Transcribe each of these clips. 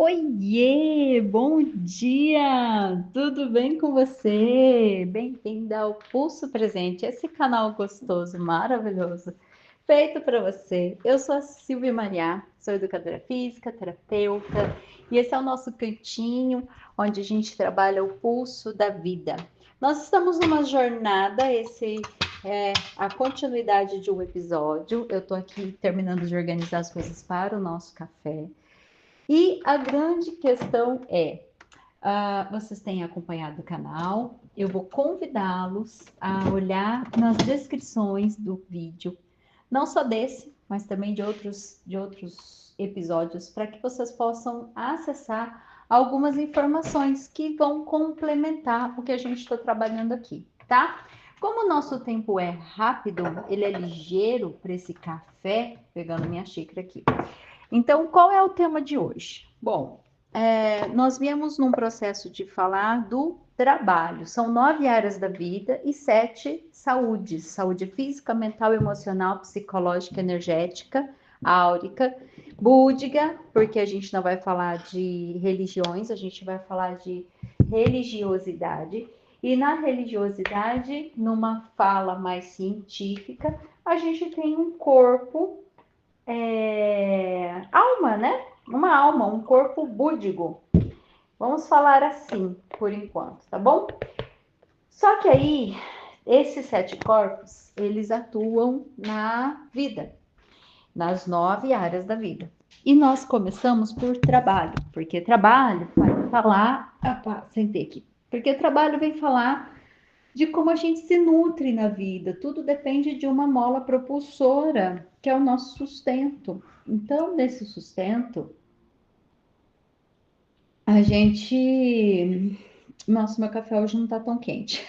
Oiê, bom dia! Tudo bem com você? Bem-vinda ao Pulso Presente, esse canal gostoso, maravilhoso, feito para você. Eu sou a Silvia Mariá, sou educadora física, terapeuta, e esse é o nosso cantinho onde a gente trabalha o pulso da vida. Nós estamos numa jornada, esse é a continuidade de um episódio. Eu estou aqui terminando de organizar as coisas para o nosso café. E a grande questão é, vocês têm acompanhado o canal, eu vou convidá-los a olhar nas descrições do vídeo, não só desse, mas também de outros episódios, para que vocês possam acessar algumas informações que vão complementar o que a gente está trabalhando aqui, tá? Como o nosso tempo é rápido, ele é ligeiro para esse café, pegando minha xícara aqui. Então, qual é o tema de hoje? Bom, nós viemos num processo de falar do trabalho. São 9 áreas da vida e 7 saúdes: saúde física, mental, emocional, psicológica, energética, áurica, búdica, porque a gente não vai falar de religiões, a gente vai falar de religiosidade. E na religiosidade, numa fala mais científica, a gente tem um corpo alma, né? Uma alma, um corpo búdigo. Vamos falar assim, por enquanto, tá bom? Só que aí, esses 7 corpos, eles atuam na vida, nas 9 áreas da vida. E nós começamos por trabalho, porque trabalho vai falar... Opa, sentei aqui. Porque trabalho vem falar de como a gente se nutre na vida. Tudo depende de uma mola propulsora, que é o nosso sustento. Então, nesse sustento, a gente. Nossa, meu café hoje não está tão quente.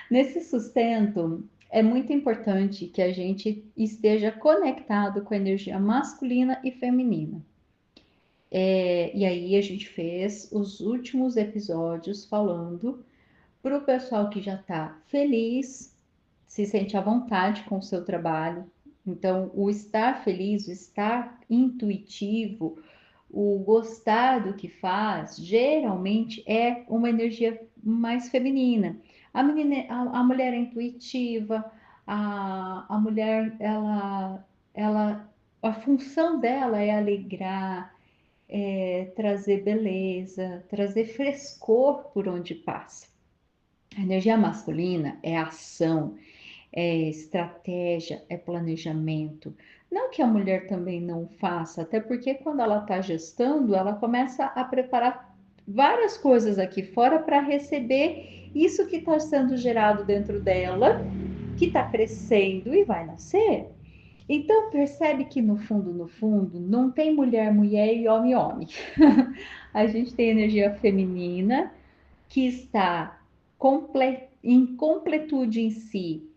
Nesse sustento, é muito importante que a gente esteja conectado com a energia masculina e feminina. E aí a gente fez os últimos episódios falando para o pessoal que já está feliz, se sente à vontade com o seu trabalho. Então, o estar feliz, o estar intuitivo, o gostar do que faz, geralmente é uma energia mais feminina. A mulher é intuitiva, a mulher, a função dela é alegrar, trazer beleza, trazer frescor por onde passa. A energia masculina é ação, é estratégia, é planejamento. Não que a mulher também não faça, até porque quando ela está gestando, ela começa a preparar várias coisas aqui fora para receber isso que está sendo gerado dentro dela, que está crescendo e vai nascer. Então percebe que no fundo, não tem mulher, mulher e homem, homem. A gente tem energia feminina que está em completude em si,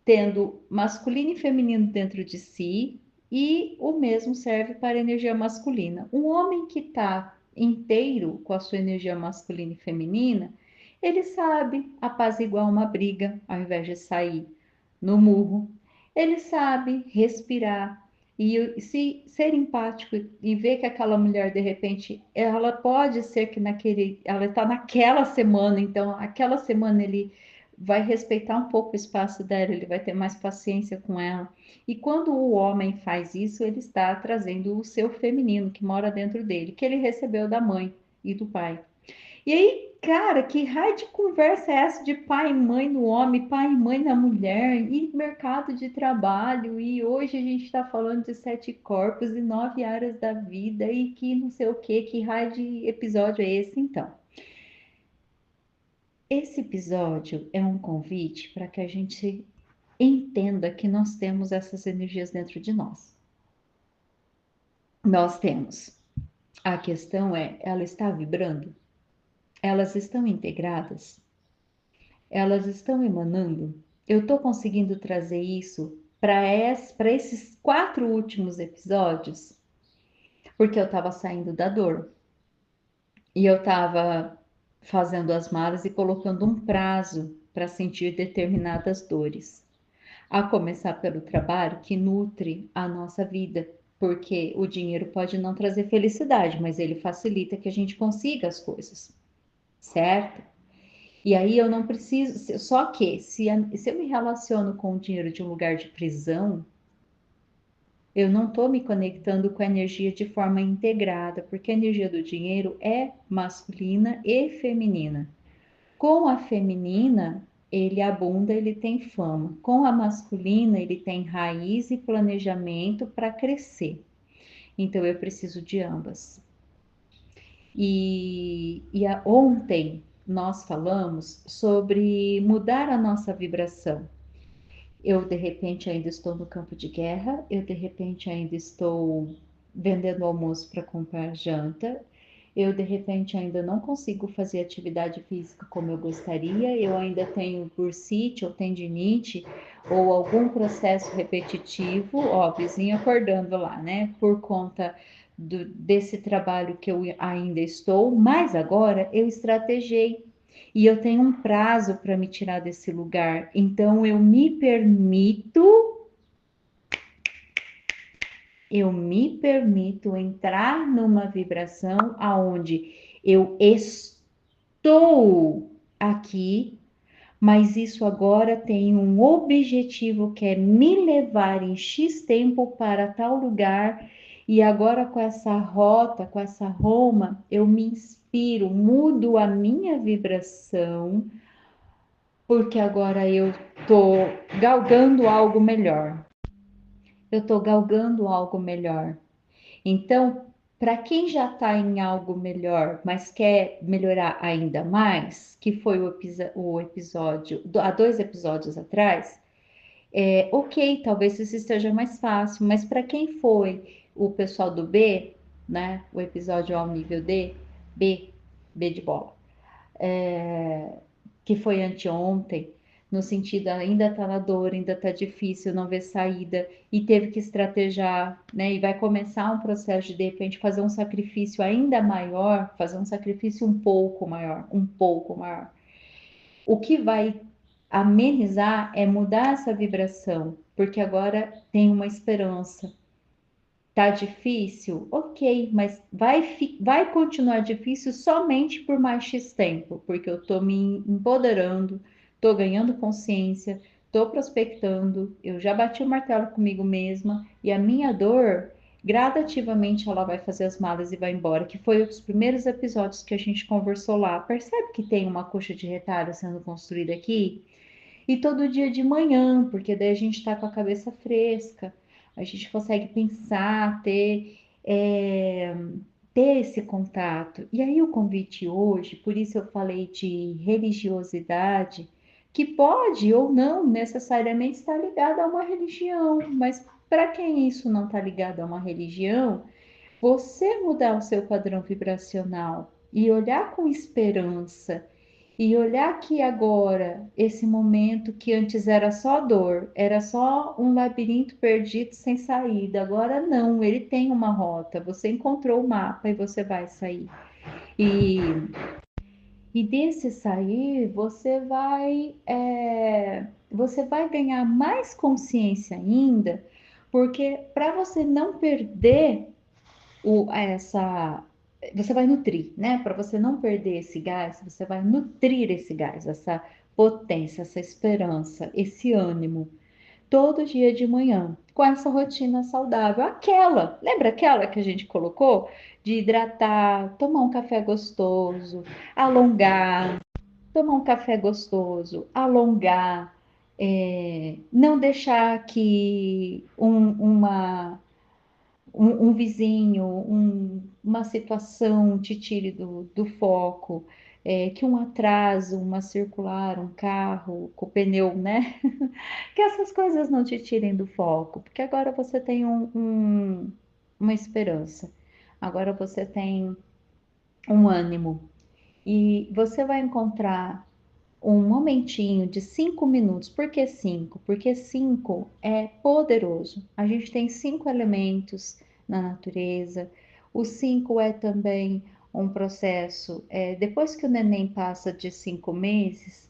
tendo masculino e feminino dentro de si, e o mesmo serve para a energia masculina. Um homem que está inteiro com a sua energia masculina e feminina, ele sabe apaziguar uma briga ao invés de sair no murro. Ele sabe respirar e se ser empático e ver que aquela mulher de repente ela pode ser que ela está naquela semana, então aquela semana ele vai respeitar um pouco o espaço dela, ele vai ter mais paciência com ela. E quando o homem faz isso, ele está trazendo o seu feminino que mora dentro dele, que ele recebeu da mãe e do pai. E aí, cara, que raio de conversa é essa de pai e mãe no homem, pai e mãe na mulher, e mercado de trabalho, e hoje a gente está falando de 7 corpos e 9 áreas da vida, e que não sei o que raio de episódio é esse então? Esse episódio é um convite para que a gente entenda que nós temos essas energias dentro de nós. Nós temos. A questão é, ela está vibrando? Elas estão integradas? Elas estão emanando? Eu estou conseguindo trazer isso para esses 4 últimos episódios? Porque eu estava saindo da dor. E eu estava fazendo as malas e colocando um prazo para sentir determinadas dores. A começar pelo trabalho que nutre a nossa vida. porque o dinheiro pode não trazer felicidade, mas ele facilita que a gente consiga as coisas, certo? E aí eu não preciso, só que se eu me relaciono com o dinheiro de um lugar de prisão, eu não estou me conectando com a energia de forma integrada, porque a energia do dinheiro é masculina e feminina. Com a feminina, ele abunda, ele tem fama. Com a masculina, ele tem raiz e planejamento para crescer. Então, eu preciso de ambas. Ontem nós falamos sobre mudar a nossa vibração. Eu, de repente, ainda estou no campo de guerra, eu, de repente, ainda estou vendendo almoço para comprar janta, eu, de repente, ainda não consigo fazer atividade física como eu gostaria, eu ainda tenho bursite ou tendinite ou algum processo repetitivo, ó, vizinho acordando lá, né, por conta desse trabalho que eu ainda estou, mas agora eu estrategei e eu tenho um prazo para me tirar desse lugar. Então eu me permito entrar numa vibração aonde eu estou aqui, mas isso agora tem um objetivo que é me levar em X tempo para tal lugar. E agora com essa rota, com essa Roma, eu me inspiro, mudo a minha vibração porque agora eu tô galgando algo melhor. Eu tô galgando algo melhor. Então, para quem já está em algo melhor, mas quer melhorar ainda mais, que foi o episódio, há 2 episódios atrás, ok, talvez isso esteja mais fácil, mas para quem foi o pessoal do B, né, o episódio ao nível D, B, B de bola, que foi anteontem, no sentido ainda tá na dor, ainda tá difícil, não vê saída e teve que estrategiar, né? E vai começar um processo de repente fazer um sacrifício ainda maior, fazer um sacrifício um pouco maior, um pouco maior. O que vai amenizar é mudar essa vibração, porque agora tem uma esperança. Tá difícil? Ok, mas vai continuar difícil somente por mais X tempo, porque eu tô me empoderando, tô ganhando consciência, tô prospectando, eu já bati o martelo comigo mesma e a minha dor, gradativamente ela vai fazer as malas e vai embora, que foi os primeiros episódios que a gente conversou lá. Percebe que tem uma coxa de retalho sendo construída aqui? E todo dia de manhã, porque daí a gente está com a cabeça fresca, a gente consegue pensar, ter esse contato. E aí o convite hoje, por isso eu falei de religiosidade, que pode ou não necessariamente estar ligada a uma religião, mas para quem isso não está ligado a uma religião, você mudar o seu padrão vibracional e olhar com esperança e olhar que agora, esse momento que antes era só dor, era só um labirinto perdido sem saída, agora não, ele tem uma rota, você encontrou o mapa e você vai sair. E, e desse sair, você vai ganhar mais consciência ainda, porque para você não perder essa. Você vai nutrir, né? Para você não perder esse gás, você vai nutrir esse gás, essa potência, essa esperança, esse ânimo, todo dia de manhã, com essa rotina saudável. Lembra aquela que a gente colocou? De hidratar, tomar um café gostoso, alongar, tomar um café gostoso, alongar, não deixar que um vizinho, uma situação te tire do foco, que um atraso, uma circular, um carro com pneu, né? Que essas coisas não te tirem do foco, porque agora você tem uma esperança, agora você tem um ânimo e você vai encontrar um momentinho de 5 minutos. Por que 5? Porque 5 é poderoso. A gente tem 5 elementos na natureza. O 5 é também um processo. Depois que o neném passa de 5 meses,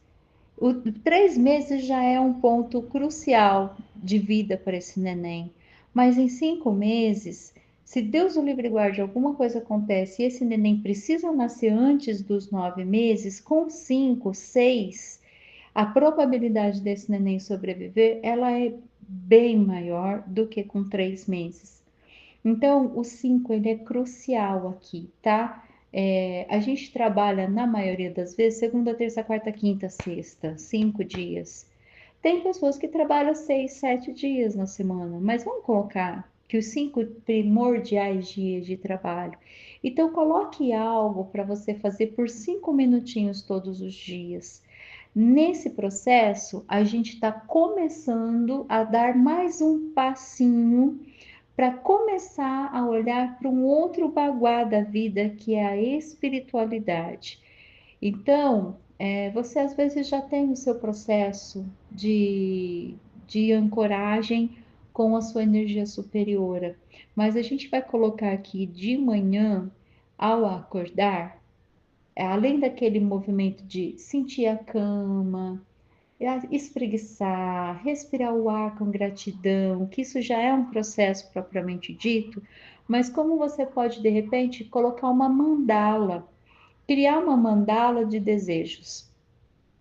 3 meses já é um ponto crucial de vida para esse neném. Mas em 5 meses, se Deus o livre e guarde, alguma coisa acontece e esse neném precisa nascer antes dos 9 meses, com 5, 6, a probabilidade desse neném sobreviver, ela é bem maior do que com 3 meses. Então, o 5 ele é crucial aqui, tá? A gente trabalha, na maioria das vezes, segunda, terça, quarta, quinta, sexta, 5 dias. Tem pessoas que trabalham 6, 7 dias na semana, mas vamos colocar que os 5 primordiais dias de trabalho. Então, coloque algo para você fazer por 5 minutinhos todos os dias. Nesse processo, a gente está começando a dar mais um passinho para começar a olhar para um outro baguá da vida, que é a espiritualidade. Então, você às vezes já tem o seu processo de ancoragem com a sua energia superiora, mas a gente vai colocar aqui de manhã, ao acordar, além daquele movimento de sentir a cama, espreguiçar, respirar o ar com gratidão, que isso já é um processo propriamente dito, mas como você pode, de repente, colocar uma mandala, criar uma mandala de desejos.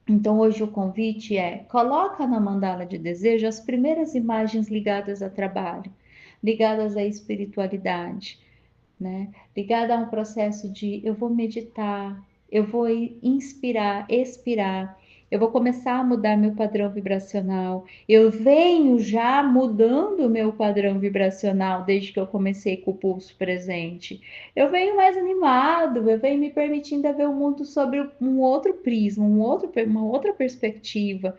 Então, hoje o convite é: coloca na mandala de desejo as primeiras imagens ligadas a trabalho, ligadas à espiritualidade, né? Ligada a um processo de eu vou meditar, eu vou inspirar, expirar, eu vou começar a mudar meu padrão vibracional. Eu venho já mudando o meu padrão vibracional desde que eu comecei com o pulso presente. Eu venho mais animado, eu venho me permitindo ver o mundo sobre um outro prisma, uma outra perspectiva.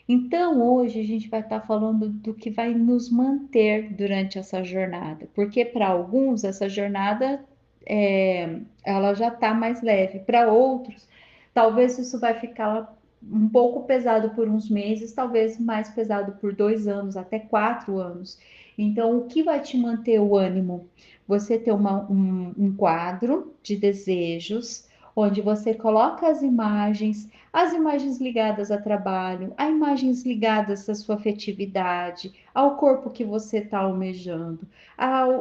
Então, hoje a gente vai estar falando do que vai nos manter durante essa jornada, porque para alguns essa jornada ela já está mais leve, para outros, talvez isso vai ficar um pouco pesado por uns meses, talvez mais pesado por 2 anos, até 4 anos. Então, o que vai te manter o ânimo? Você ter um quadro de desejos, onde você coloca as imagens ligadas a trabalho, as imagens ligadas à sua afetividade, ao corpo que você está almejando,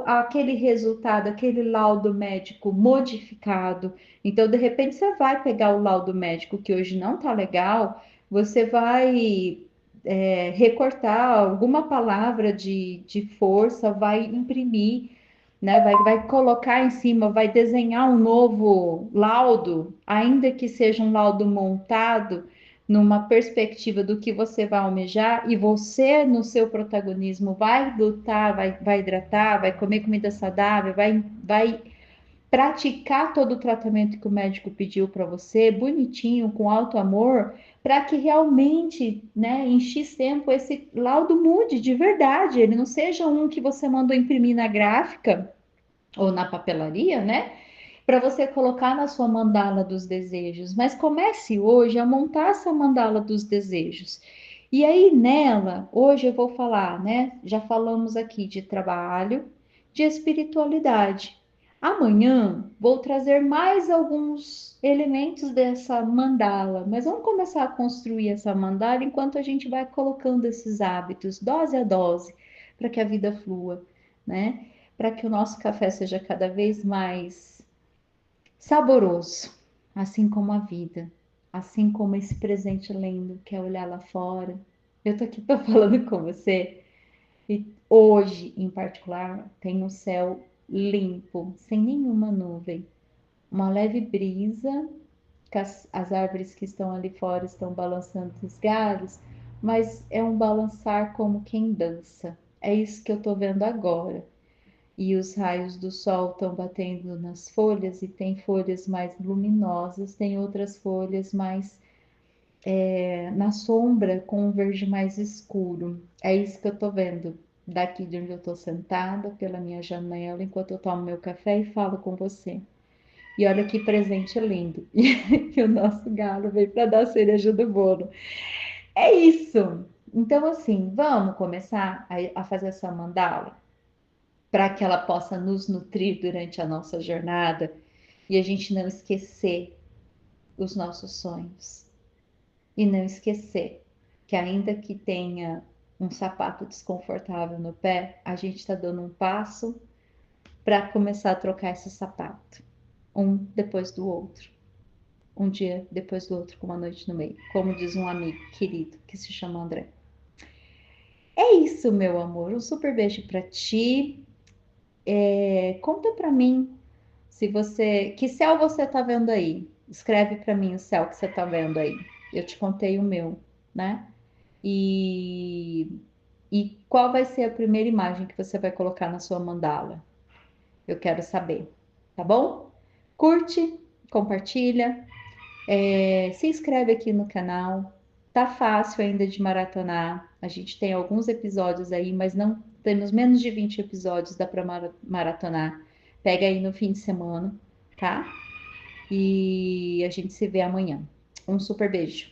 aquele resultado, aquele laudo médico modificado. Então, de repente, você vai pegar o laudo médico que hoje não está legal, você vai recortar alguma palavra de força, vai imprimir, né? Vai colocar em cima, vai desenhar um novo laudo, ainda que seja um laudo montado numa perspectiva do que você vai almejar, e você, no seu protagonismo, vai lutar, vai hidratar, vai comer comida saudável, vai praticar todo o tratamento que o médico pediu para você, bonitinho, com alto amor, para que realmente, né, em X tempo, esse laudo mude de verdade, ele não seja um que você mandou imprimir na gráfica ou na papelaria, né? Para você colocar na sua mandala dos desejos. Mas comece hoje a montar essa mandala dos desejos. E aí nela, hoje eu vou falar, né? Já falamos aqui de trabalho, de espiritualidade. Amanhã vou trazer mais alguns elementos dessa mandala, mas vamos começar a construir essa mandala enquanto a gente vai colocando esses hábitos, dose a dose, para que a vida flua, né? Para que o nosso café seja cada vez mais saboroso, assim como a vida, assim como esse presente lindo que é olhar lá fora. Eu tô aqui falando com você e hoje, em particular, tem um céu limpo, sem nenhuma nuvem, uma leve brisa, que as árvores que estão ali fora estão balançando os galhos, mas é um balançar como quem dança. É isso que eu tô vendo agora, e os raios do sol estão batendo nas folhas, e tem folhas mais luminosas, tem outras folhas mais na sombra, com um verde mais escuro. É isso que eu tô vendo daqui de onde eu tô sentada, pela minha janela, enquanto eu tomo meu café e falo com você. E olha que presente lindo. E o nosso galo veio para dar a cereja do bolo. É isso. Então, assim, vamos começar a fazer essa mandala para que ela possa nos nutrir durante a nossa jornada e a gente não esquecer os nossos sonhos. E não esquecer que, ainda que tenha um sapato desconfortável no pé, a gente está dando um passo para começar a trocar esse sapato, um depois do outro, um dia depois do outro, com uma noite no meio, como diz um amigo querido que se chama André. É isso, meu amor. Um super beijo para ti. Conta para mim se você, que céu você tá vendo aí? Escreve para mim o céu que você tá vendo aí. Eu te contei o meu, né? E qual vai ser a primeira imagem que você vai colocar na sua mandala? Eu quero saber, tá bom? Curte, compartilha, se inscreve aqui no canal. Tá fácil ainda de maratonar. A gente tem alguns episódios aí, mas não temos menos de 20 episódios, dá para maratonar. Pega aí no fim de semana, tá? E a gente se vê amanhã. Um super beijo.